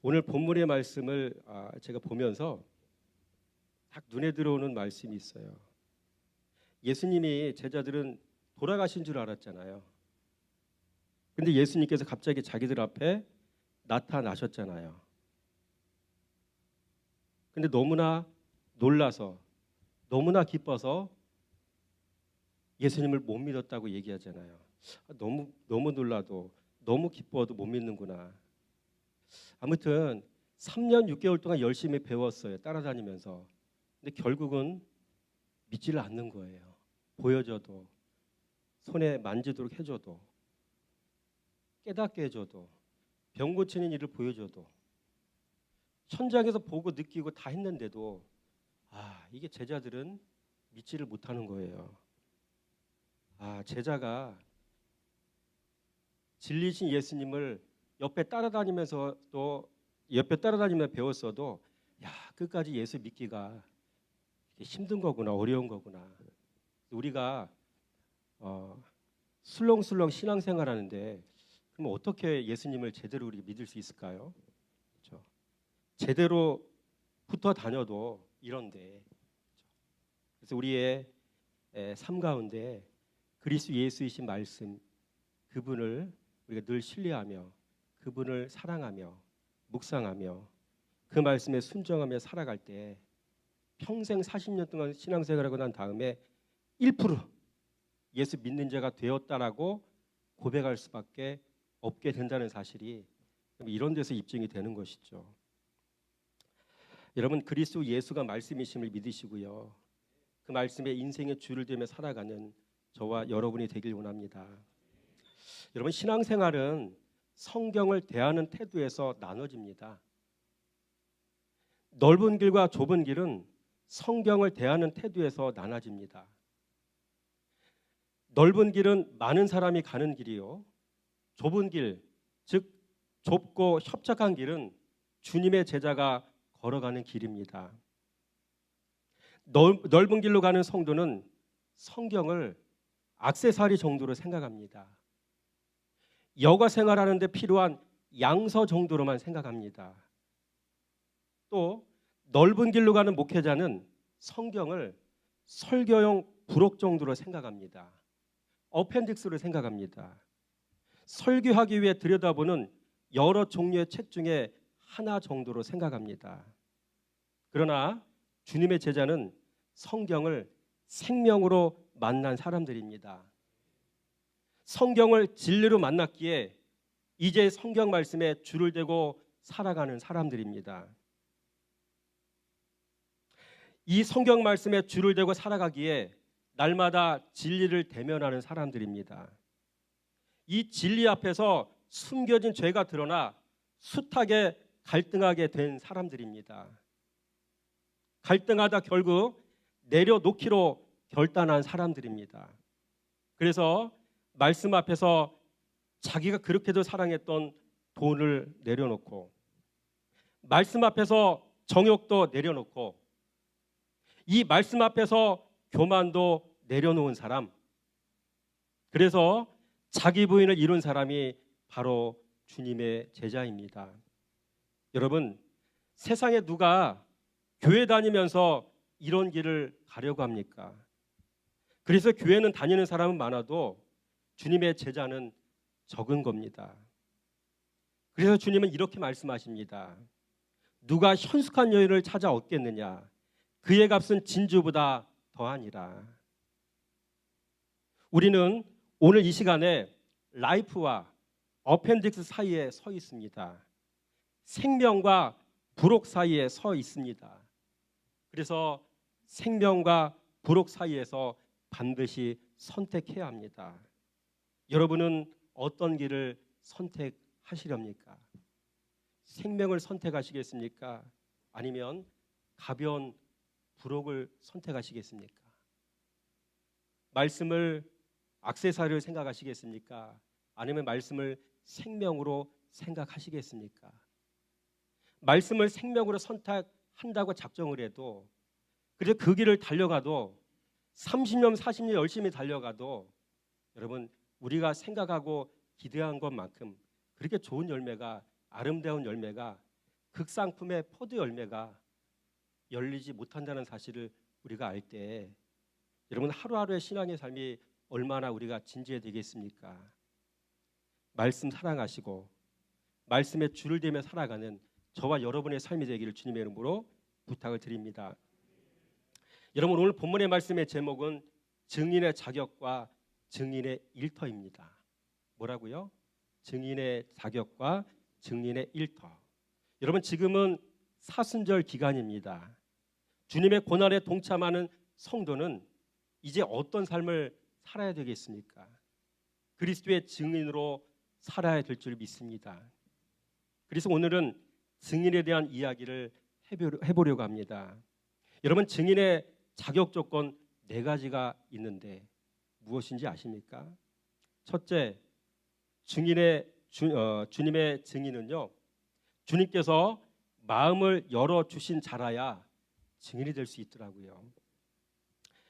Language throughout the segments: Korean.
오늘 본문의 말씀을 제가 보면서 딱 눈에 들어오는 말씀이 있어요. 예수님이 제자들은 돌아가신 줄 알았잖아요. 근데 예수님께서 갑자기 자기들 앞에 나타나셨잖아요. 근데 너무나 놀라서 너무나 기뻐서 예수님을 못 믿었다고 얘기하잖아요. 너무 놀라도 너무 기뻐도 못 믿는구나. 아무튼 3년 6개월 동안 열심히 배웠어요. 따라다니면서. 근데 결국은 믿지를 않는 거예요. 보여줘도, 손에 만지도록 해줘도, 깨닫게 해줘도, 병 고치는 일을 보여줘도, 현장에서 보고 느끼고 다 했는데도 이게 제자들은 믿지를 못하는 거예요. 제자가 진리신 예수님을 옆에 따라다니면서 배웠어도 끝까지 예수 믿기가 힘든 거구나, 어려운 거구나. 우리가 술렁술렁 신앙생활하는데 그럼 어떻게 예수님을 제대로 우리 믿을 수 있을까요? 그렇죠? 제대로 붙어 다녀도 이런데, 그래서 우리의 삶 가운데 그리스도 예수이신 말씀, 그분을 우리가 늘 신뢰하며 그분을 사랑하며 묵상하며 그 말씀에 순종하며 살아갈 때 평생 40년 동안 신앙생활하고 난 다음에 1% 예수 믿는 자가 되었다라고 고백할 수밖에 없게 된다는 사실이 이런 데서 입증이 되는 것이죠. 여러분, 그리스도 예수가 말씀이심을 믿으시고요. 그 말씀에 인생의 주를 대며 살아가는 저와 여러분이 되길 원합니다. 여러분, 신앙생활은 성경을 대하는 태도에서 나눠집니다. 넓은 길과 좁은 길은 성경을 대하는 태도에서 나눠집니다. 넓은 길은 많은 사람이 가는 길이요. 좁은 길, 즉 좁고 협착한 길은 주님의 제자가 걸어가는 길입니다. 넓은 길로 가는 성도는 성경을 액세서리 정도로 생각합니다. 여가 생활하는 데 필요한 양서 정도로만 생각합니다. 또 넓은 길로 가는 목회자는 성경을 설교용 부록 정도로 생각합니다. 어펜딕스로 생각합니다. 설교하기 위해 들여다보는 여러 종류의 책 중에 하나 정도로 생각합니다. 그러나 주님의 제자는 성경을 생명으로 만난 사람들입니다. 성경을 진리로 만났기에 이제 성경 말씀에 줄을 대고 살아가는 사람들입니다. 이 성경 말씀에 줄을 대고 살아가기에 날마다 진리를 대면하는 사람들입니다. 이 진리 앞에서 숨겨진 죄가 드러나 숱하게 갈등하게 된 사람들입니다. 갈등하다 결국 내려놓기로 결단한 사람들입니다. 그래서 말씀 앞에서 자기가 그렇게도 사랑했던 돈을 내려놓고, 말씀 앞에서 정욕도 내려놓고, 이 말씀 앞에서 교만도 내려놓은 사람, 그래서 자기 부인을 이룬 사람이 바로 주님의 제자입니다. 여러분, 세상에 누가 교회 다니면서 이런 길을 가려고 합니까? 그래서 교회는 다니는 사람은 많아도 주님의 제자는 적은 겁니다. 그래서 주님은 이렇게 말씀하십니다. 누가 현숙한 여인을 찾아 얻겠느냐? 그의 값은 진주보다 더하니라. 우리는 오늘 이 시간에 라이프와 어펜딕스 사이에 서 있습니다. 생명과 부록 사이에 서 있습니다. 그래서 생명과 부록 사이에서 반드시 선택해야 합니다. 여러분은 어떤 길을 선택하시렵니까? 생명을 선택하시겠습니까? 아니면 가벼운 부록을 선택하시겠습니까? 말씀을 액세서리를 생각하시겠습니까? 아니면 말씀을 생명으로 생각하시겠습니까? 말씀을 생명으로 선택한다고 작정을 해도, 그래서 그 길을 달려가도 30년 40년 열심히 달려가도 여러분, 우리가 생각하고 기대한 것만큼 그렇게 좋은 열매가, 아름다운 열매가 극상품의 포도 열매가 열리지 못한다는 사실을 우리가 알 때 여러분 하루하루의 신앙의 삶이 얼마나 우리가 진지해 되겠습니까? 말씀 사랑하시고 말씀에 줄을 대며 살아가는 저와 여러분의 삶이 되기를 주님의 이름으로 부탁을 드립니다. 여러분 오늘 본문의 말씀의 제목은 증인의 자격과 증인의 일터입니다. 뭐라고요? 증인의 자격과 증인의 일터. 여러분 지금은 사순절 기간입니다. 주님의 고난에 동참하는 성도는 이제 어떤 삶을 살아야 되겠습니까? 그리스도의 증인으로 살아야 될 줄 믿습니다. 그래서 오늘은 증인에 대한 이야기를 해보려고 합니다. 여러분 증인의 자격 조건 4가지가 있는데 무엇인지 아십니까? 첫째, 주님의 증인은요, 주님께서 마음을 열어주신 자라야 증인이 될 수 있더라고요.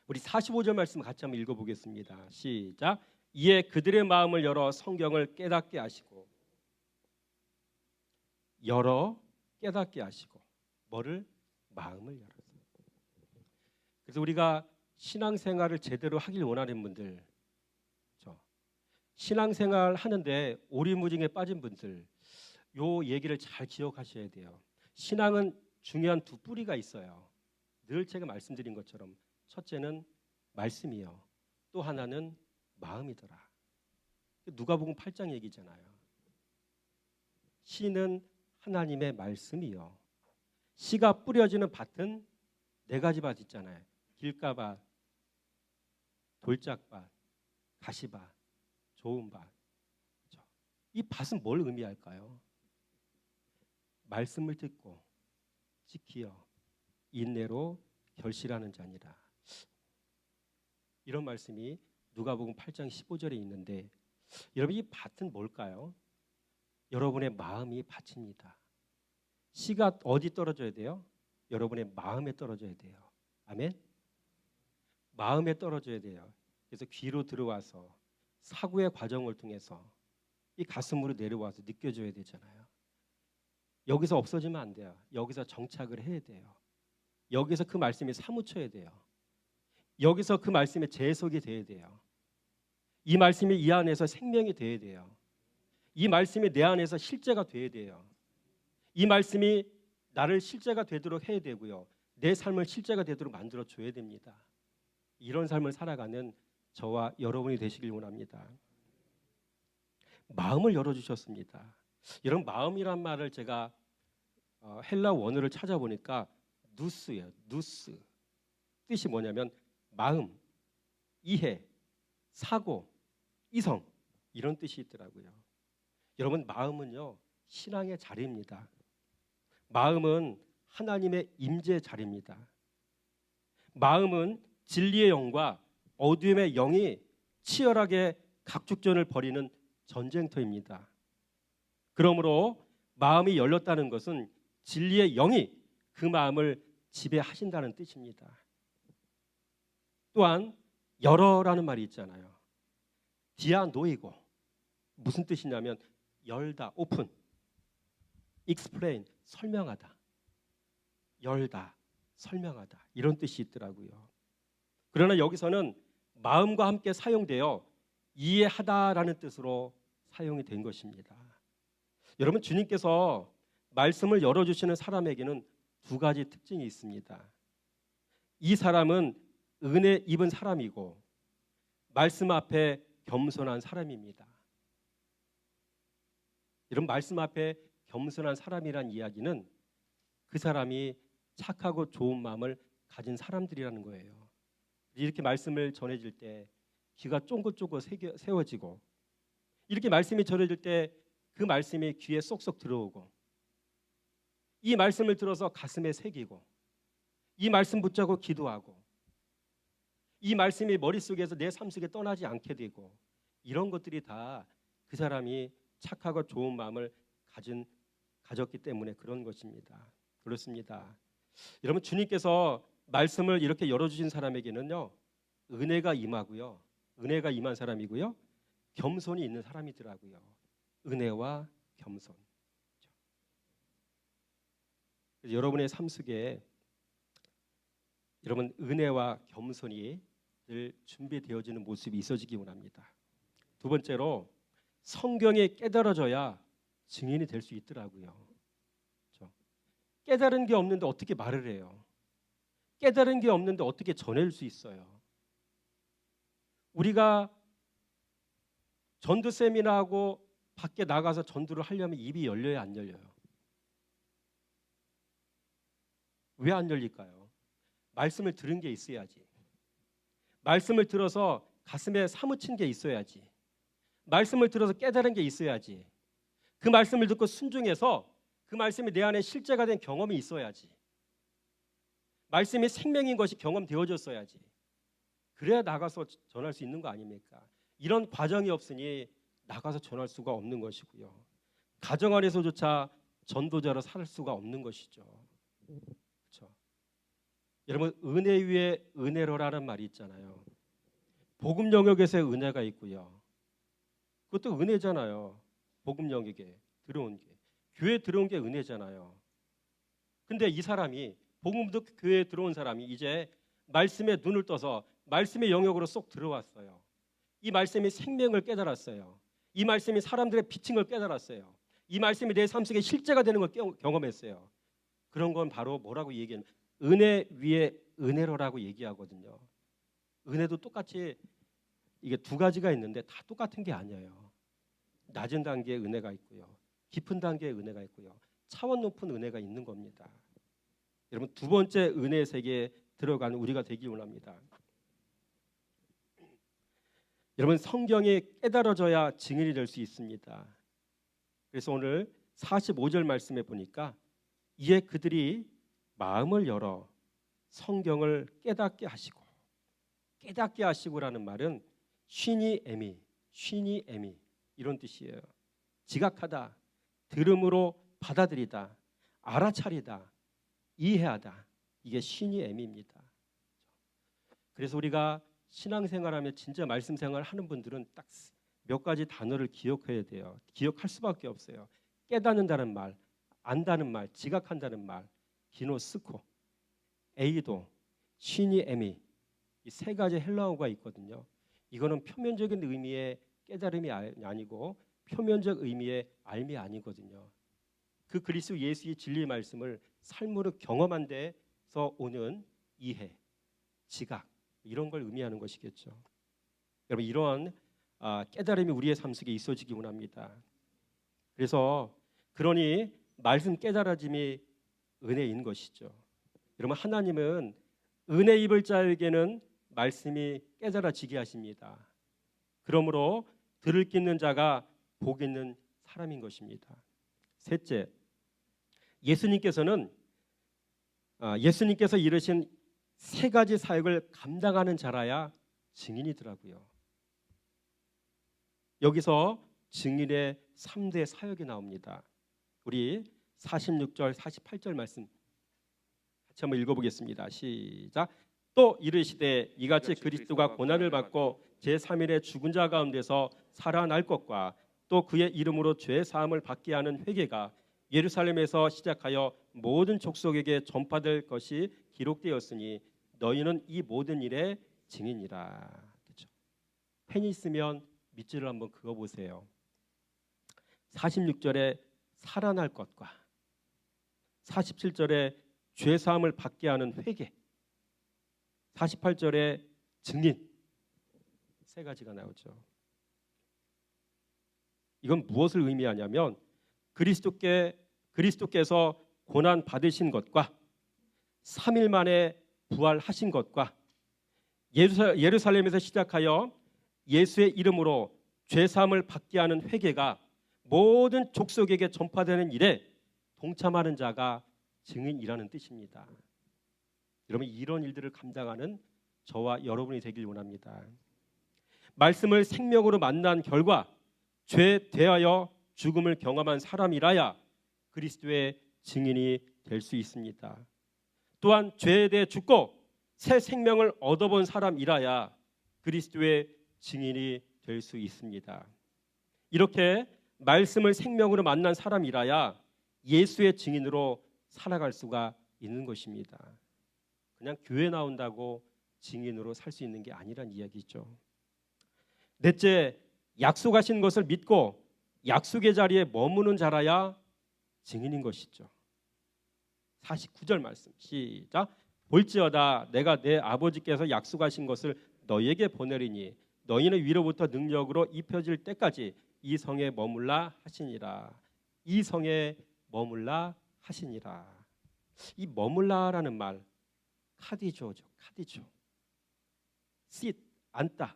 우리 45절 말씀 같이 한번 읽어보겠습니다. 시작. 이에 그들의 마음을 열어 성경을 깨닫게 하시고, 뭐를? 마음을 열어서. 그래서 우리가 신앙생활을 제대로 하길 원하는 분들, 신앙생활 하는데 오리무중에 빠진 분들, 요 얘기를 잘 기억하셔야 돼요. 신앙은 중요한 2뿌리가 있어요. 늘 제가 말씀드린 것처럼 첫째는 말씀이요, 또 하나는 마음이더라. 누가복음 8장 얘기잖아요. 씨는 하나님의 말씀이요, 씨가 뿌려지는 밭은 4가지 밭 있잖아요. 길가밭, 돌짝밭, 가시밭, 좋은 밭. 이 밭은 뭘 의미할까요? 말씀을 듣고 지키어 인내로 결실하는 자니라. 이런 말씀이 누가복음 8장 15절에 있는데, 여러분 이 밭은 뭘까요? 여러분의 마음이 밭입니다. 씨가 어디 떨어져야 돼요? 여러분의 마음에 떨어져야 돼요. 아멘. 마음에 떨어져야 돼요. 그래서 귀로 들어와서 사고의 과정을 통해서 이 가슴으로 내려와서 느껴져야 되잖아요. 여기서 없어지면 안 돼요. 여기서 정착을 해야 돼요. 여기서 그 말씀이 사무쳐야 돼요. 여기서 그 말씀에 재해석이 돼야 돼요. 이 말씀이 이 안에서 생명이 돼야 돼요. 이 말씀이 내 안에서 실제가 돼야 돼요. 이 말씀이 나를 실제가 되도록 해야 되고요, 내 삶을 실제가 되도록 만들어 줘야 됩니다. 이런 삶을 살아가는 저와 여러분이 되시길 원합니다. 마음을 열어주셨습니다. 여러분 마음이란 말을 제가 헬라 원어를 찾아보니까 누스예요. 누스. 뜻이 뭐냐면 마음, 이해, 사고, 이성, 이런 뜻이 있더라고요. 여러분 마음은요 신앙의 자리입니다. 마음은 하나님의 임재 자리입니다. 마음은 진리의 영과 어둠의 영이 치열하게 각축전을 벌이는 전쟁터입니다. 그러므로 마음이 열렸다는 것은 진리의 영이 그 마음을 지배하신다는 뜻입니다. 또한 열어라는 말이 있잖아요. 디아노이고, 무슨 뜻이냐면 열다, 오픈, explain, 설명하다, 열다, 설명하다, 이런 뜻이 있더라고요. 그러나 여기서는 마음과 함께 사용되어 이해하다라는 뜻으로 사용이 된 것입니다. 여러분 주님께서 말씀을 열어주시는 사람에게는 2가지 특징이 있습니다. 이 사람은 은혜 입은 사람이고 말씀 앞에 겸손한 사람입니다. 이런 말씀 앞에 겸손한 사람이란 이야기는 그 사람이 착하고 좋은 마음을 가진 사람들이라는 거예요. 이렇게 말씀을 전해질 때 귀가 쫑긋쫑긋 세워지고, 이렇게 말씀이 전해질 때 그 말씀이 귀에 쏙쏙 들어오고, 이 말씀을 들어서 가슴에 새기고, 이 말씀 붙잡고 기도하고, 이 말씀이 머릿속에서 내 삶 속에 떠나지 않게 되고, 이런 것들이 다 그 사람이 착하고 좋은 마음을 가졌기 때문에 그런 것입니다. 그렇습니다. 여러분 주님께서 말씀을 이렇게 열어주신 사람에게는요 은혜가 임하고요, 은혜가 임한 사람이고요, 겸손이 있는 사람이더라고요. 은혜와 겸손. 그래서 여러분의 삶 속에 여러분 은혜와 겸손이 늘 준비되어지는 모습이 있어지기 원합니다. 두 번째로 성경에 깨달아져야 증인이 될 수 있더라고요. 그렇죠? 깨달은 게 없는데 어떻게 말을 해요? 깨달은 게 없는데 어떻게 전할 수 있어요? 우리가 전도 세미나하고 밖에 나가서 전도를 하려면 입이 열려야 안 열려요? 왜 안 열릴까요? 말씀을 들은 게 있어야지. 말씀을 들어서 가슴에 사무친 게 있어야지. 말씀을 들어서 깨달은 게 있어야지. 그 말씀을 듣고 순종해서 그 말씀이 내 안에 실제가 된 경험이 있어야지. 말씀이 생명인 것이 경험되어졌어야지. 그래야 나가서 전할 수 있는 거 아닙니까? 이런 과정이 없으니 나가서 전할 수가 없는 것이고요. 가정 안에서조차 전도자로 살 수가 없는 것이죠. 그렇죠? 여러분 은혜 위에 은혜로라는 말이 있잖아요. 복음 영역에서의 은혜가 있고요. 그것도 은혜잖아요. 복음 영역에 들어온 게, 교회에 들어온 게 은혜잖아요. 근데 이 사람이 복음도 교회에 들어온 사람이 이제 말씀에 눈을 떠서 말씀의 영역으로 쏙 들어왔어요. 이 말씀이 생명을 깨달았어요. 이 말씀이 사람들의 비친 걸 깨달았어요. 이 말씀이 내 삶 속에 실제가 되는 걸 경험했어요. 그런 건 바로 뭐라고 얘기하는, 은혜 위에 은혜로라고 얘기하거든요. 은혜도 똑같이 이게 두 가지가 있는데 다 똑같은 게 아니에요. 낮은 단계의 은혜가 있고요, 깊은 단계의 은혜가 있고요, 차원 높은 은혜가 있는 겁니다. 여러분 두 번째 은혜의 세계에 들어가는 우리가 되길 원합니다. 여러분 성경에 깨달아져야 증인이 될 수 있습니다. 그래서 오늘 45절 말씀에 보니까 이에 그들이 마음을 열어 성경을 깨닫게 하시고라는 말은 쉬니 에미 이런 뜻이에요. 지각하다, 들음으로 받아들이다, 알아차리다, 이해하다. 이게 쉬니 에미입니다. 그래서 우리가 신앙생활하면 진짜 말씀생활 하는 분들은 딱 몇 가지 단어를 기억해야 돼요. 기억할 수밖에 없어요. 깨닫는다는 말, 안다는 말, 지각한다는 말, 기노스코, 에이도, 쉬니 에미, 이 세 가지 헬라어가 있거든요. 이거는 표면적인 의미의 깨달음이 아니고 표면적 의미의 알미 아니거든요. 그 그리스도 예수의 진리의 말씀을 삶으로 경험한 데서 오는 이해, 지각, 이런 걸 의미하는 것이겠죠. 여러분 이런 깨달음이 우리의 삶 속에 있어지기 원합니다. 그러니 말씀 깨달아짐이 은혜인 것이죠. 여러분 하나님은 은혜 입을 자에게는 말씀이 깨달아지게 하십니다. 그러므로 들을 기 있는 자가 복 있는 사람인 것입니다. 셋째, 예수님께서 이르신 세 가지 사역을 감당하는 자라야 증인이더라고요. 여기서 증인의 3대 사역이 나옵니다. 우리 46절, 48절 말씀 같이 한번 읽어보겠습니다. 시작. 또 이르시되 이같이 그리스도가 고난을 받고 제3일에 죽은 자 가운데서 살아날 것과 또 그의 이름으로 죄 사함을 받게 하는 회개가 예루살렘에서 시작하여 모든 족속에게 전파될 것이 기록되었으니 너희는 이 모든 일의 증인이라. 그렇죠? 펜이 있으면 밑줄을 한번 그어보세요. 46절에 살아날 것과 47절에 죄 사함을 받게 하는 회개, 48절에 증인, 세 가지가 나오죠. 이건 무엇을 의미하냐면 그리스도께서 고난 받으신 것과 3일 만에 부활하신 것과 예루살렘에서 시작하여 예수의 이름으로 죄 사함을 받게 하는 회개가 모든 족속에게 전파되는 일에 동참하는 자가 증인이라는 뜻입니다. 여러분 이런 일들을 감당하는 저와 여러분이 되길 원합니다. 말씀을 생명으로 만난 결과 죄에 대하여 죽음을 경험한 사람이라야 그리스도의 증인이 될 수 있습니다. 또한 죄에 대해 죽고 새 생명을 얻어본 사람이라야 그리스도의 증인이 될 수 있습니다. 이렇게 말씀을 생명으로 만난 사람이라야 예수의 증인으로 살아갈 수가 있는 것입니다. 그냥 교회 나온다고 증인으로 살 수 있는 게 아니란 이야기죠. 넷째, 약속하신 것을 믿고 약속의 자리에 머무는 자라야 증인인 것이죠. 49절 말씀 시작. 볼지어다 내가 내 아버지께서 약속하신 것을 너희에게 보내리니 너희는 위로부터 능력으로 입혀질 때까지 이 성에 머물라 하시니라. 이 성에 머물라 하시니라. 이 머물라라는 말 카디조죠. 카디조. sit 앉다,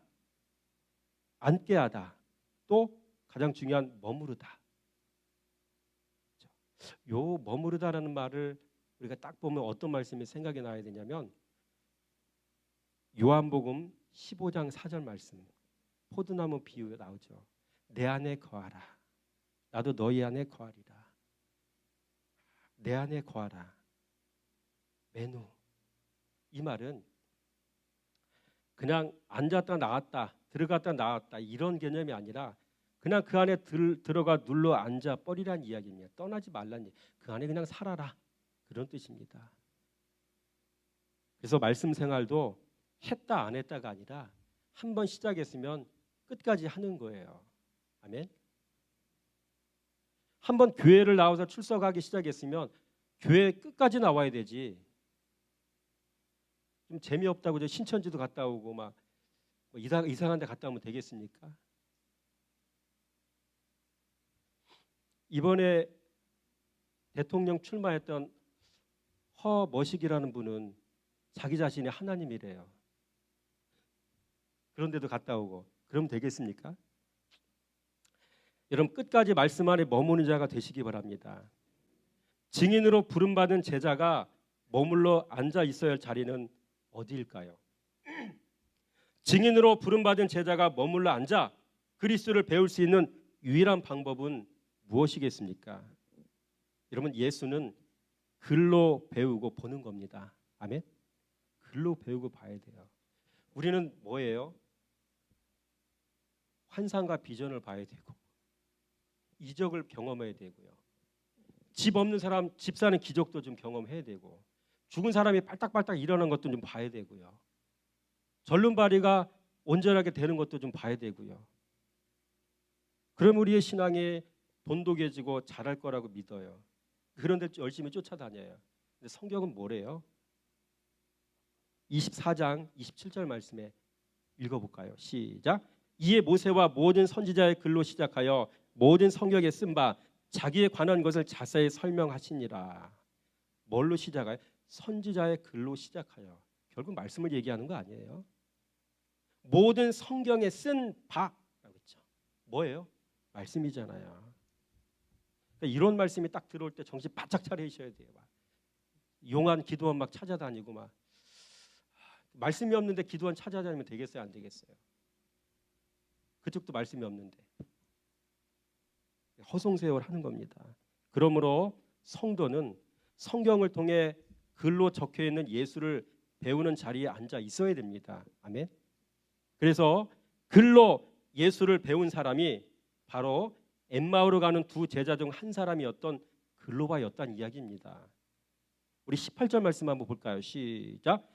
앉게 하다, 또 가장 중요한 머무르다. 요 머무르다라는 말을 우리가 딱 보면 어떤 말씀이 생각이 나야 되냐면 요한복음 15장 4절 말씀, 포도나무 비유가 나오죠. 내 안에 거하라. 나도 너희 안에 거하리라. 내 안에 거하라. 메누. 이 말은 그냥 앉았다 나왔다, 들어갔다 나왔다 이런 개념이 아니라 그냥 그 안에 들어가 눌러 앉아 버리란 이야기입니다. 떠나지 말란 얘기. 그 안에 그냥 살아라. 그런 뜻입니다. 그래서 말씀 생활도 했다 안 했다가 아니라 한 번 시작했으면 끝까지 하는 거예요. 아멘. 한 번 교회를 나와서 출석하기 시작했으면 교회 끝까지 나와야 되지. 좀 재미없다고 저 신천지도 갔다 오고 막 이상한 데 갔다 오면 되겠습니까? 이번에 대통령 출마했던 허머식이라는 분은 자기 자신이 하나님이래요. 그런데도 갔다 오고 그러면 되겠습니까? 여러분 끝까지 말씀 안에 머무는 자가 되시기 바랍니다. 증인으로 부름받은 제자가 머물러 앉아 있어야 할 자리는 어디일까요? 증인으로 부름받은 제자가 머물러 앉아 그리스도를 배울 수 있는 유일한 방법은 무엇이겠습니까? 여러분 예수는 글로 배우고 보는 겁니다. 아멘? 글로 배우고 봐야 돼요. 우리는 뭐예요? 환상과 비전을 봐야 되고 이적을 경험해야 되고요. 집 없는 사람 집 사는 기적도 좀 경험해야 되고 죽은 사람이 빨딱빨딱 일어나는 것도 좀 봐야 되고요. 절름발이가 온전하게 되는 것도 좀 봐야 되고요. 그럼 우리의 신앙이 돈독해지고 잘할 거라고 믿어요. 그런데 열심히 쫓아다녀요. 근데 성경은 뭐래요? 24장 27절 말씀에 읽어볼까요? 시작. 이에 모세와 모든 선지자의 글로 시작하여 모든 성경에 쓴 바 자기에 관한 것을 자세히 설명하시니라. 뭘로 시작해요? 선지자의 글로 시작하여. 결국 말씀을 얘기하는 거 아니에요? 모든 성경에 쓴 바라고 했죠. 뭐예요? 말씀이잖아요. 그러니까 이런 말씀이 딱 들어올 때 정신 바짝 차리셔야 돼요. 막. 용한 기도원 막 찾아다니고 막 말씀이 없는데 기도원 찾아다니면 되겠어요? 안 되겠어요? 그쪽도 말씀이 없는데 허송세월 하는 겁니다. 그러므로 성도는 성경을 통해 글로 적혀 있는 예수를 배우는 자리에 앉아 있어야 됩니다. 아멘. 그래서 글로 예수를 배운 사람이 바로 엠마오로 가는 두 제자 중 한 사람이었던 글로바였다는 이야기입니다. 우리 18절 말씀 한번 볼까요? 시작.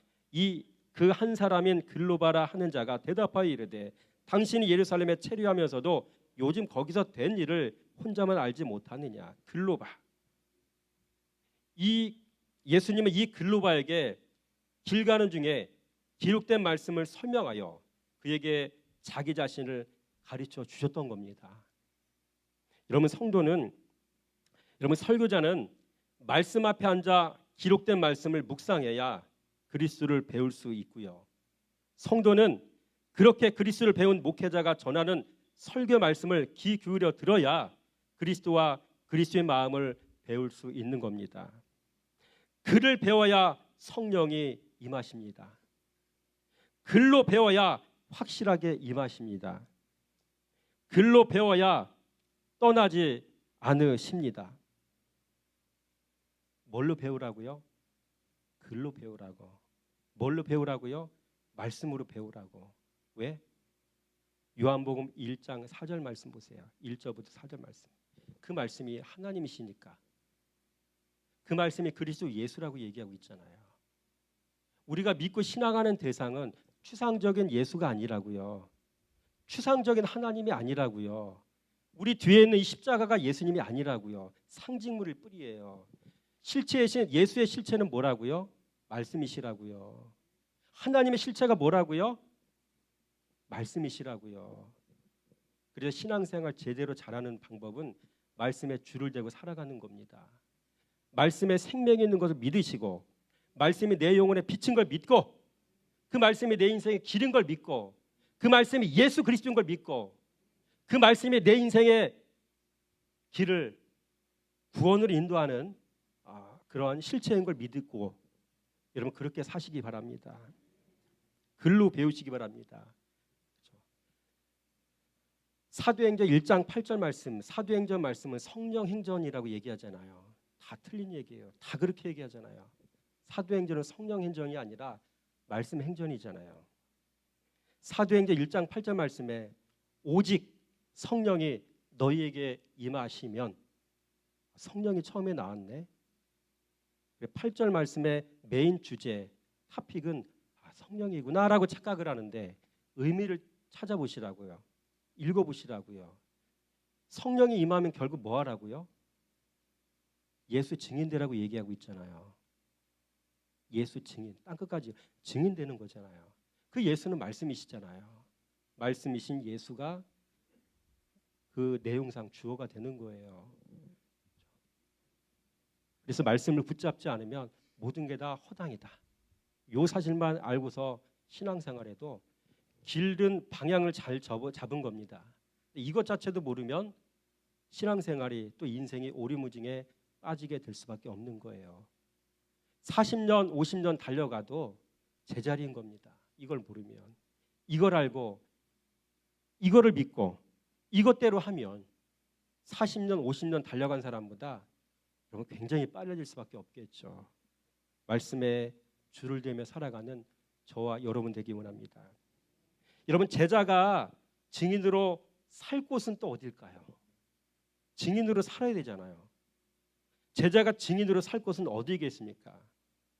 그 한 사람인 글로바라 하는 자가 대답하여 이르되 당신이 예루살렘에 체류하면서도 요즘 거기서 된 일을 혼자만 알지 못하느냐. 글로바. 예수님은 이 글로바에게 길 가는 중에 기록된 말씀을 설명하여 그에게 자기 자신을 가르쳐 주셨던 겁니다. 여러분 성도는, 여러분 설교자는 말씀 앞에 앉아 기록된 말씀을 묵상해야 그리스도를 배울 수 있고요. 성도는 그렇게 그리스도를 배운 목회자가 전하는 설교 말씀을 귀 기울여 들어야 그리스도와 그리스도의 마음을 배울 수 있는 겁니다. 글을 배워야 성령이 임하십니다. 글로 배워야 확실하게 임하십니다. 글로 배워야 떠나지 않으십니다. 뭘로 배우라고요? 글로 배우라고. 뭘로 배우라고요? 말씀으로 배우라고. 왜? 요한복음 1장 4절 말씀 보세요. 1절부터 4절 말씀. 그 말씀이 하나님이시니까. 그 말씀이 그리스도 예수라고 얘기하고 있잖아요. 우리가 믿고 신앙하는 대상은 추상적인 예수가 아니라고요. 추상적인 하나님이 아니라고요. 우리 뒤에 있는 이 십자가가 예수님이 아니라고요. 상징물일 뿐이에요. 실체이신 예수의 실체는 뭐라고요? 말씀이시라고요. 하나님의 실체가 뭐라고요? 말씀이시라고요. 그래서 신앙생활 제대로 잘하는 방법은 말씀에 줄을 대고 살아가는 겁니다. 말씀에 생명이 있는 것을 믿으시고, 말씀이 내 영혼에 비친 걸 믿고, 그 말씀이 내 인생에 기른 걸 믿고, 그 말씀이 예수 그리스도인 걸 믿고, 그 말씀이 내 인생의 길을 구원으로 인도하는 그런 실체인 걸 믿고, 여러분 그렇게 사시기 바랍니다. 글로 배우시기 바랍니다. 사도행전 1장 8절 말씀, 사도행전 말씀은 성령 행전이라고 얘기하잖아요. 다 틀린 얘기예요. 다 그렇게 얘기하잖아요. 사도행전은 성령 행전이 아니라 말씀 행전이잖아요. 사도행전 1장 8절 말씀에 오직 성령이 너희에게 임하시면, 성령이 처음에 나왔네. 8절 말씀의 메인 주제, 타픽은 성령이구나라고 착각을 하는데 의미를 찾아보시라고요. 읽어보시라고요. 성령이 임하면 결국 뭐 하라고요? 예수 증인되라고 얘기하고 있잖아요. 예수 증인, 땅끝까지 증인되는 거잖아요. 그 예수는 말씀이시잖아요. 말씀이신 예수가 그 내용상 주어가 되는 거예요. 그래서 말씀을 붙잡지 않으면 모든 게 다 허당이다. 요 사실만 알고서 신앙생활에도 길든 방향을 잘 잡은 겁니다. 이것 자체도 모르면 신앙생활이 또 인생이 오리무중에 빠지게 될 수밖에 없는 거예요. 40년, 50년 달려가도 제자리인 겁니다. 이걸 모르면. 이걸 알고 이거를 믿고 이것대로 하면 40년, 50년 달려간 사람보다 여러분 굉장히 빨라질 수밖에 없겠죠. 말씀에 줄을 대며 살아가는 저와 여러분 되기 원합니다. 여러분, 제자가 증인으로 살 곳은 또 어딜까요? 증인으로 살아야 되잖아요. 제자가 증인으로 살 곳은 어디겠습니까?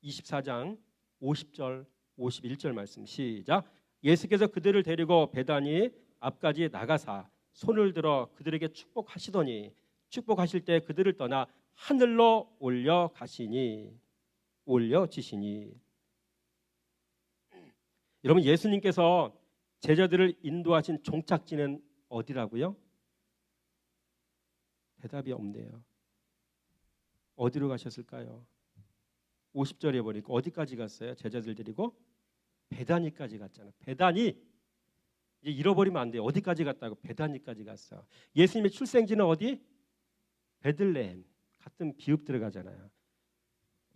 24장 50절 51절 말씀 시작. 예수께서 그들을 데리고 베다니 앞까지 나가사 손을 들어 그들에게 축복하시더니 축복하실 때 그들을 떠나 하늘로 올려지시니. 여러분, 예수님께서 제자들을 인도하신 종착지는 어디라고요? 대답이 없네요. 어디로 가셨을까요? 50절에 보니까 어디까지 갔어요? 제자들 데리고 베다니까지 갔잖아요. 베다니, 이제 잃어버리면 안 돼요. 어디까지 갔다고? 베다니까지 갔어. 예수님의 출생지는 어디? 베들레헴. 같은 비읍 들어가잖아요.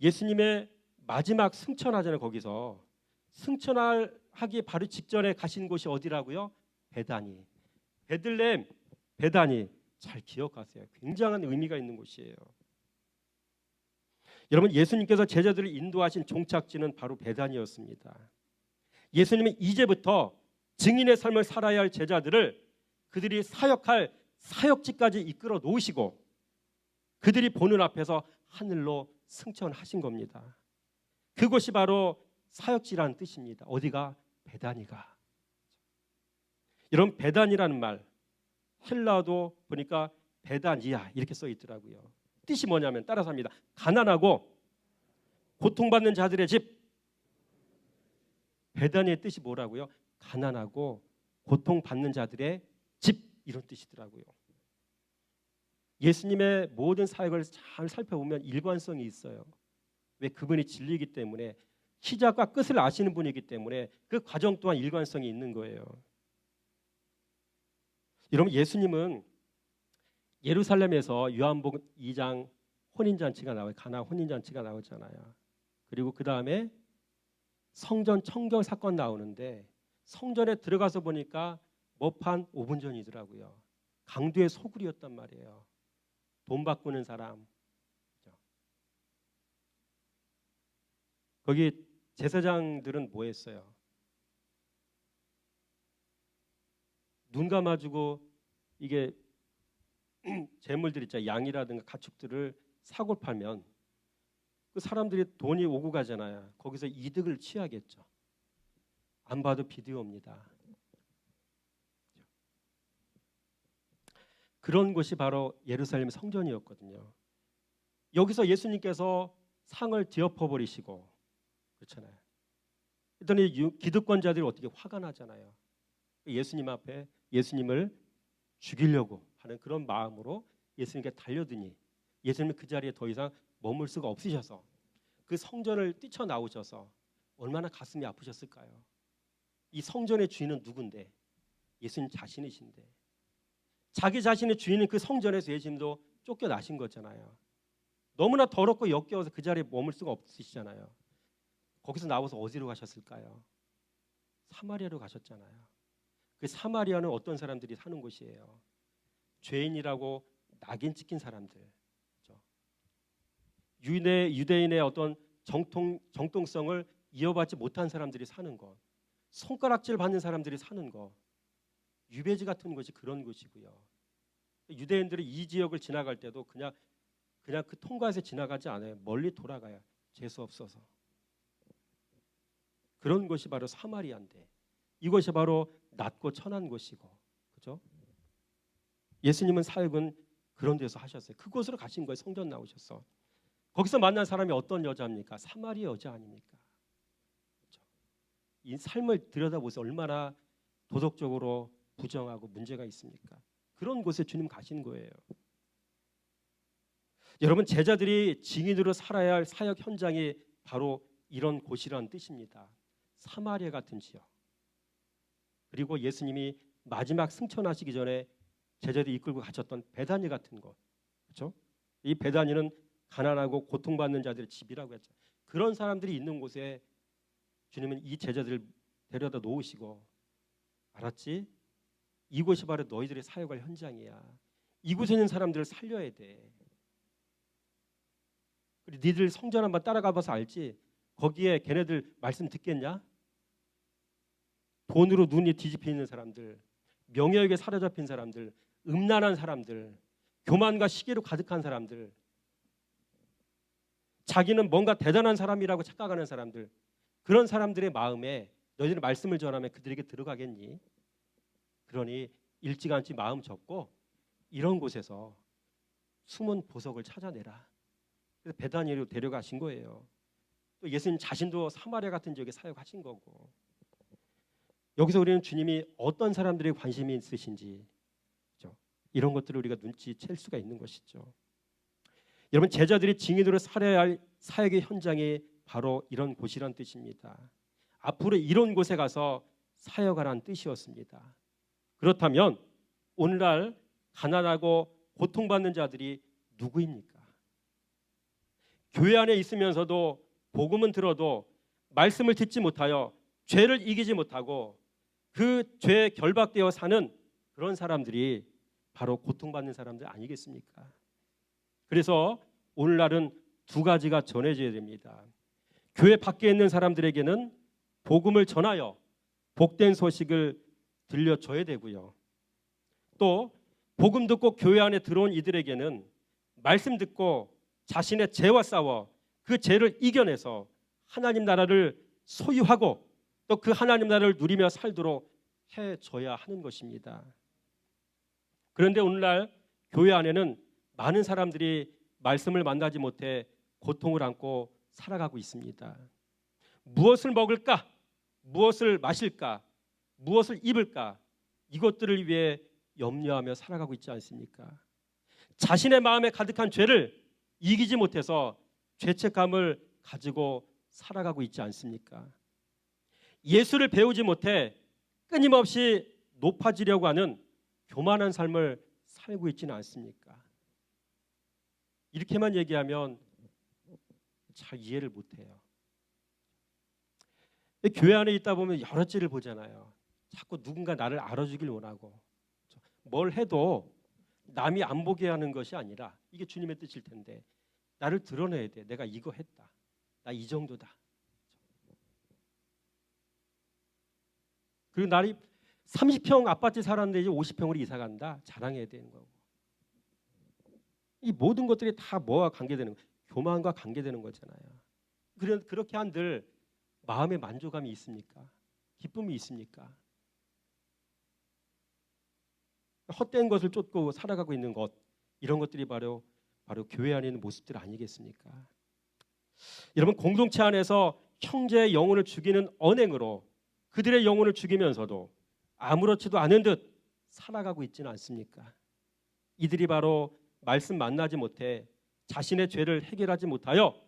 예수님의 마지막 승천하잖아요. 거기서 승천하기 바로 직전에 가신 곳이 어디라고요? 베다니. 베들레헴, 베다니. 잘 기억하세요. 굉장한 의미가 있는 곳이에요. 여러분, 예수님께서 제자들을 인도하신 종착지는 바로 베다니였습니다. 예수님은 이제부터 증인의 삶을 살아야 할 제자들을 그들이 사역할 사역지까지 이끌어 놓으시고 그들이 보는 앞에서 하늘로 승천하신 겁니다. 그것이 바로 사역지라는 뜻입니다. 어디가? 베다니가. 여러분, 베다니라는 말 헬라어도 보니까 베다니아 이렇게 써 있더라고요. 뜻이 뭐냐면 따라서 합니다. 가난하고 고통받는 자들의 집. 베다니의 뜻이 뭐라고요? 가난하고 고통받는 자들의 집, 이런 뜻이더라고요. 예수님의 모든 사역을 잘 살펴보면 일관성이 있어요. 왜? 그분이 진리이기 때문에, 시작과 끝을 아시는 분이기 때문에 그 과정 또한 일관성이 있는 거예요. 여러분, 예수님은 예루살렘에서 요한복음 2장 혼인잔치가 나와요. 가나 혼인잔치가 나오잖아요. 그리고 그 다음에 성전 청결 사건 나오는데 성전에 들어가서 보니까 머판 5분 전이더라고요. 강도의 소굴이었단 말이에요. 돈 바꾸는 사람. 거기 제사장들은 뭐 했어요? 눈 감아주고 이게 재물들 있잖아요. 양이라든가 가축들을 사고 팔면 그 사람들이 돈이 오고 가잖아요. 거기서 이득을 취하겠죠. 안 봐도 비디오입니다. 그런 곳이 바로 예루살렘 성전이었거든요. 여기서 예수님께서 상을 뒤엎어 버리시고 그렇잖아요. 그랬더니 기득권자들이 어떻게 화가 나잖아요. 예수님 앞에 예수님을 죽이려고 하는 그런 마음으로 예수님께 달려드니 예수님은 그 자리에 더 이상 머물 수가 없으셔서 그 성전을 뛰쳐나오셔서 얼마나 가슴이 아프셨을까요? 이 성전의 주인은 누군데? 예수님 자신이신데 자기 자신의 주인은 그 성전에서 예수님도 쫓겨나신 거잖아요. 너무나 더럽고 역겨워서 그 자리에 머물 수가 없으시잖아요. 거기서 나와서 어디로 가셨을까요? 사마리아로 가셨잖아요. 그 사마리아는 어떤 사람들이 사는 곳이에요? 죄인이라고 낙인 찍힌 사람들, 그렇죠? 유대인의 어떤 정통성을 이어받지 못한 사람들이 사는 것, 손가락질 받는 사람들이 사는 것, 유배지 같은 곳이 그런 곳이고요. 유대인들이 이 지역을 지나갈 때도 그냥 그 통과해서 지나가지 않아요. 멀리 돌아가요. 재수 없어서. 그런 곳이 바로 사마리아인데 이것이 바로 낮고 천한 곳이고, 그렇죠? 예수님은 사역은 그런 데서 하셨어요. 그곳으로 가신 거예요. 성전 나오셔서. 거기서 만난 사람이 어떤 여자입니까? 사마리아 여자 아닙니까? 그렇죠? 이 삶을 들여다보세요. 얼마나 도덕적으로 부정하고 문제가 있습니까? 그런 곳에 주님 가신 거예요. 여러분, 제자들이 증인으로 살아야 할 사역 현장이 바로 이런 곳이라는 뜻입니다. 사마리아 같은 지역. 그리고 예수님이 마지막 승천하시기 전에 제자들이 이끌고 가셨던 베다니 같은 곳. 그렇죠? 이 베다니는 가난하고 고통받는 자들의 집이라고 했죠. 그런 사람들이 있는 곳에 주님은 이 제자들을 데려다 놓으시고, 알았지? 이곳이 바로 너희들의 사역할 현장이야. 이곳에 있는 사람들을 살려야 돼. 그리고 니들 성전 한번 따라가 봐서 알지? 거기에 걔네들 말씀 듣겠냐? 돈으로 눈이 뒤집혀 있는 사람들, 명예욕에 사로잡힌 사람들, 음란한 사람들, 교만과 시기로 가득한 사람들, 자기는 뭔가 대단한 사람이라고 착각하는 사람들, 그런 사람들의 마음에 너희들은 말씀을 전하면 그들에게 들어가겠니? 그러니 일찌감치 마음 접고 이런 곳에서 숨은 보석을 찾아내라. 그래서 베다니로 데려가신 거예요. 또 예수님 자신도 사마리아 같은 지역에 사역하신 거고. 여기서 우리는 주님이 어떤 사람들에 관심이 있으신지, 그렇죠? 이런 것들을 우리가 눈치챌 수가 있는 것이죠. 여러분, 제자들이 증인으로 살아야 할 사역의 현장이 바로 이런 곳이란 뜻입니다. 앞으로 이런 곳에 가서 사역하라는 뜻이었습니다. 그렇다면 오늘날 가난하고 고통받는 자들이 누구입니까? 교회 안에 있으면서도 복음은 들어도 말씀을 듣지 못하여 죄를 이기지 못하고 그 죄에 결박되어 사는 그런 사람들이 바로 고통받는 사람들 아니겠습니까? 그래서 오늘날은 두 가지가 전해져야 됩니다. 교회 밖에 있는 사람들에게는 복음을 전하여 복된 소식을 들려줘야 되고요. 또 복음 듣고 교회 안에 들어온 이들에게는 말씀 듣고 자신의 죄와 싸워 그 죄를 이겨내서 하나님 나라를 소유하고 또 그 하나님 나라를 누리며 살도록 해줘야 하는 것입니다. 그런데 오늘날 교회 안에는 많은 사람들이 말씀을 만나지 못해 고통을 안고 살아가고 있습니다. 무엇을 먹을까? 무엇을 마실까? 무엇을 입을까? 이것들을 위해 염려하며 살아가고 있지 않습니까? 자신의 마음에 가득한 죄를 이기지 못해서 죄책감을 가지고 살아가고 있지 않습니까? 예수를 배우지 못해 끊임없이 높아지려고 하는 교만한 삶을 살고 있지는 않습니까? 이렇게만 얘기하면 잘 이해를 못해요. 교회 안에 있다 보면 여러 찌를 보잖아요. 자꾸 누군가 나를 알아주길 원하고, 뭘 해도 남이 안 보게 하는 것이 아니라 이게 주님의 뜻일 텐데 나를 드러내야 돼. 내가 이거 했다. 나 이 정도다. 그리고 나를 30평 아파트 살았는데 이제 50평으로 이사 간다. 자랑해야 되는 거고. 이 모든 것들이 다 뭐와 관계되는 거예요? 교만과 관계되는 거잖아요. 그렇게 한들 마음의 만족감이 있습니까? 기쁨이 있습니까? 헛된 것을 쫓고 살아가고 있는 것, 이런 것들이 바로 교회 안에 있는 모습들 아니겠습니까? 여러분, 공동체 안에서 형제의 영혼을 죽이는 언행으로 그들의 영혼을 죽이면서도 아무렇지도 않은 듯 살아가고 있지는 않습니까? 이들이 바로 말씀 만나지 못해 자신의 죄를 해결하지 못하여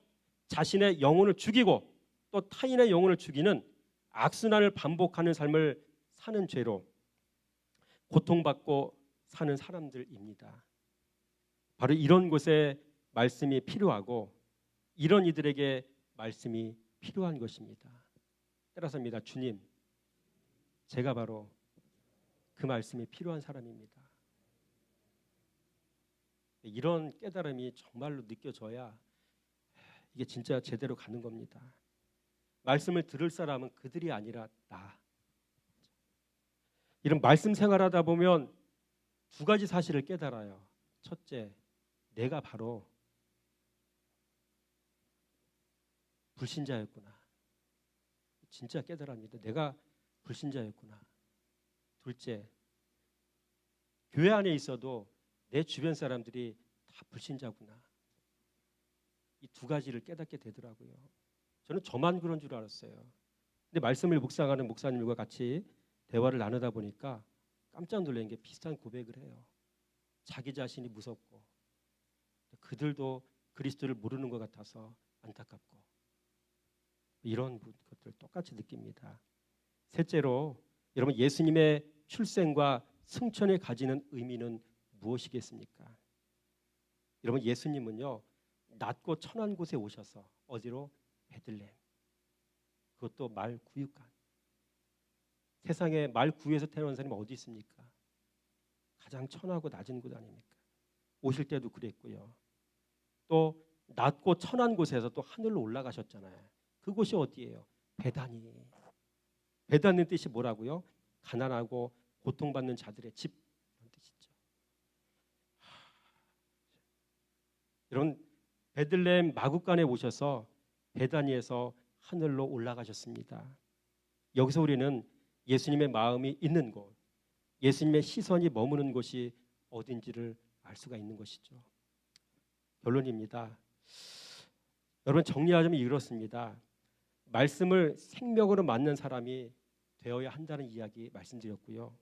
자신의 영혼을 죽이고 또 타인의 영혼을 죽이는 악순환을 반복하는 삶을 사는 죄로 고통받고 사는 사람들입니다. 바로 이런 곳에 말씀이 필요하고 이런 이들에게 말씀이 필요한 것입니다. 따라서입니다. 주님, 제가 바로 그 말씀이 필요한 사람입니다. 이런 깨달음이 정말로 느껴져야 이게 진짜 제대로 가는 겁니다. 말씀을 들을 사람은 그들이 아니라 나. 이런 말씀 생활하다 보면 두 가지 사실을 깨달아요. 첫째, 내가 바로 불신자였구나. 진짜 깨달았는데 내가 불신자였구나. 둘째, 교회 안에 있어도 내 주변 사람들이 다 불신자구나. 이 두 가지를 깨닫게 되더라고요. 저는 저만 그런 줄 알았어요. 근데 말씀을 묵상하는 목사님과 같이 대화를 나누다 보니까 깜짝 놀란 게 비슷한 고백을 해요. 자기 자신이 무섭고 그들도 그리스도를 모르는 것 같아서 안타깝고 이런 것들 똑같이 느낍니다. 셋째로 여러분, 예수님의 출생과 승천에 가지는 의미는 무엇이겠습니까? 여러분, 예수님은요 낮고 천한 곳에 오셔서 어디로? 베들레헴. 그것도 말 구육간. 세상에 말 구에서 태어난 사람이 어디 있습니까? 가장 천하고 낮은 곳 아닙니까? 오실 때도 그랬고요. 또 낮고 천한 곳에서 또 하늘로 올라가셨잖아요. 그곳이 어디예요? 베다니. 베다니의 뜻이 뭐라고요? 가난하고 고통받는 자들의 집, 이런 뜻이죠. 이런 베들레헴 마구간에 오셔서 베다니에서 하늘로 올라가셨습니다. 여기서 우리는 예수님의 마음이 있는 곳, 예수님의 시선이 머무는 곳이 어딘지를 알 수가 있는 것이죠. 결론입니다. 여러분, 정리하자면 이렇습니다. 말씀을 생명으로 맞는 사람이 되어야 한다는 이야기 말씀드렸고요.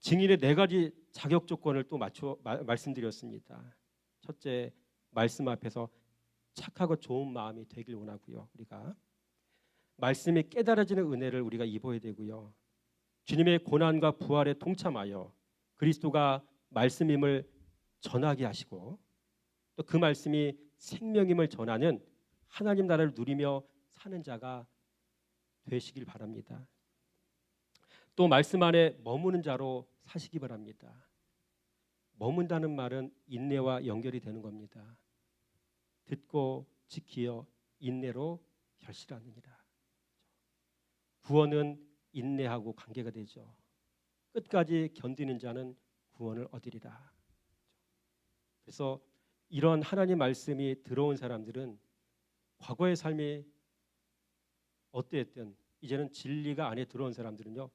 증인의 네 가지 자격 조건을 또 말씀드렸습니다. 첫째, 말씀 앞에서 착하고 좋은 마음이 되길 원하고요. 우리가 말씀이 깨달아지는 은혜를 우리가 입어야 되고요. 주님의 고난과 부활에 동참하여 그리스도가 말씀임을 전하게 하시고 또 그 말씀이 생명임을 전하는 하나님 나라를 누리며 사는 자가 되시길 바랍니다. 또 말씀 안에 머무는 자로 사시기 바랍니다. 머문다는 말은 인내와 연결이 되는 겁니다. 듣고 지키어 인내로 결실하느니라. 구원은 인내하고 관계가 되죠. 끝까지 견디는 자는 구원을 얻으리라. 그래서 이런 하나님 말씀이 들어온 사람들은 과거의 삶이 어떠했든 이제는 진리가 안에 들어온 사람들은요,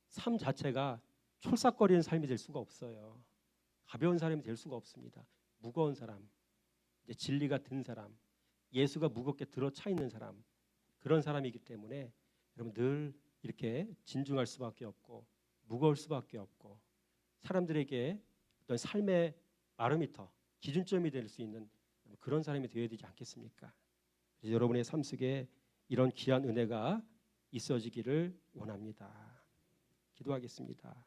삶 자체가 촐싹거리는 삶이 될 수가 없어요. 가벼운 사람이 될 수가 없습니다. 무거운 사람, 이제 진리가 든 사람, 예수가 무겁게 들어차 있는 사람, 그런 사람이기 때문에 여러분 늘 이렇게 진중할 수밖에 없고 무거울 수밖에 없고 사람들에게 어떤 삶의 바로미터, 기준점이 될 수 있는 그런 사람이 되어야 되지 않겠습니까? 그래서 여러분의 삶 속에 이런 귀한 은혜가 있어지기를 원합니다. 기도하겠습니다.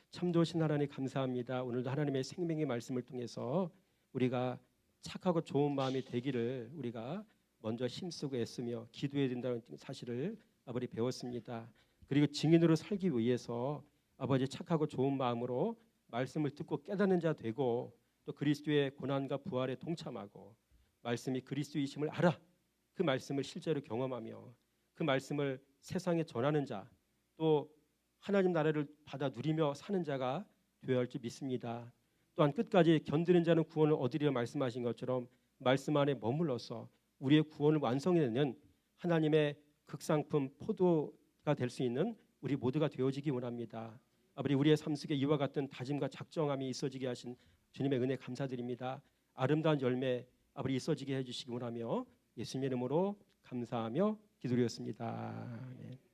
참 좋으신 하나님 감사합니다. 오늘도 하나님의 생명의 말씀을 통해서 우리가 착하고 좋은 마음이 되기를 우리가 먼저 힘쓰고 애쓰며 기도해야 된다는 사실을 아버지 배웠습니다. 그리고 증인으로 살기 위해서 아버지 착하고 좋은 마음으로 말씀을 듣고 깨닫는 자 되고 또 그리스도의 고난과 부활에 동참하고 말씀이 그리스도이심을 알아 그 말씀을 실제로 경험하며 그 말씀을 세상에 전하는 자 또 하나님 나라를 받아 누리며 사는 자가 되어야 할 줄 믿습니다. 또한 끝까지 견디는 자는 구원을 얻으리라 말씀하신 것처럼 말씀 안에 머물러서 우리의 구원을 완성해내는 하나님의 극상품 포도가 될 수 있는 우리 모두가 되어지기 원합니다. 아버지, 우리의 삶 속에 이와 같은 다짐과 작정함이 있어지게 하신 주님의 은혜 감사드립니다. 아름다운 열매 아버지 있어지게 해주시기 원하며 예수님의 이름으로 감사하며 기도드렸습니다. 아멘.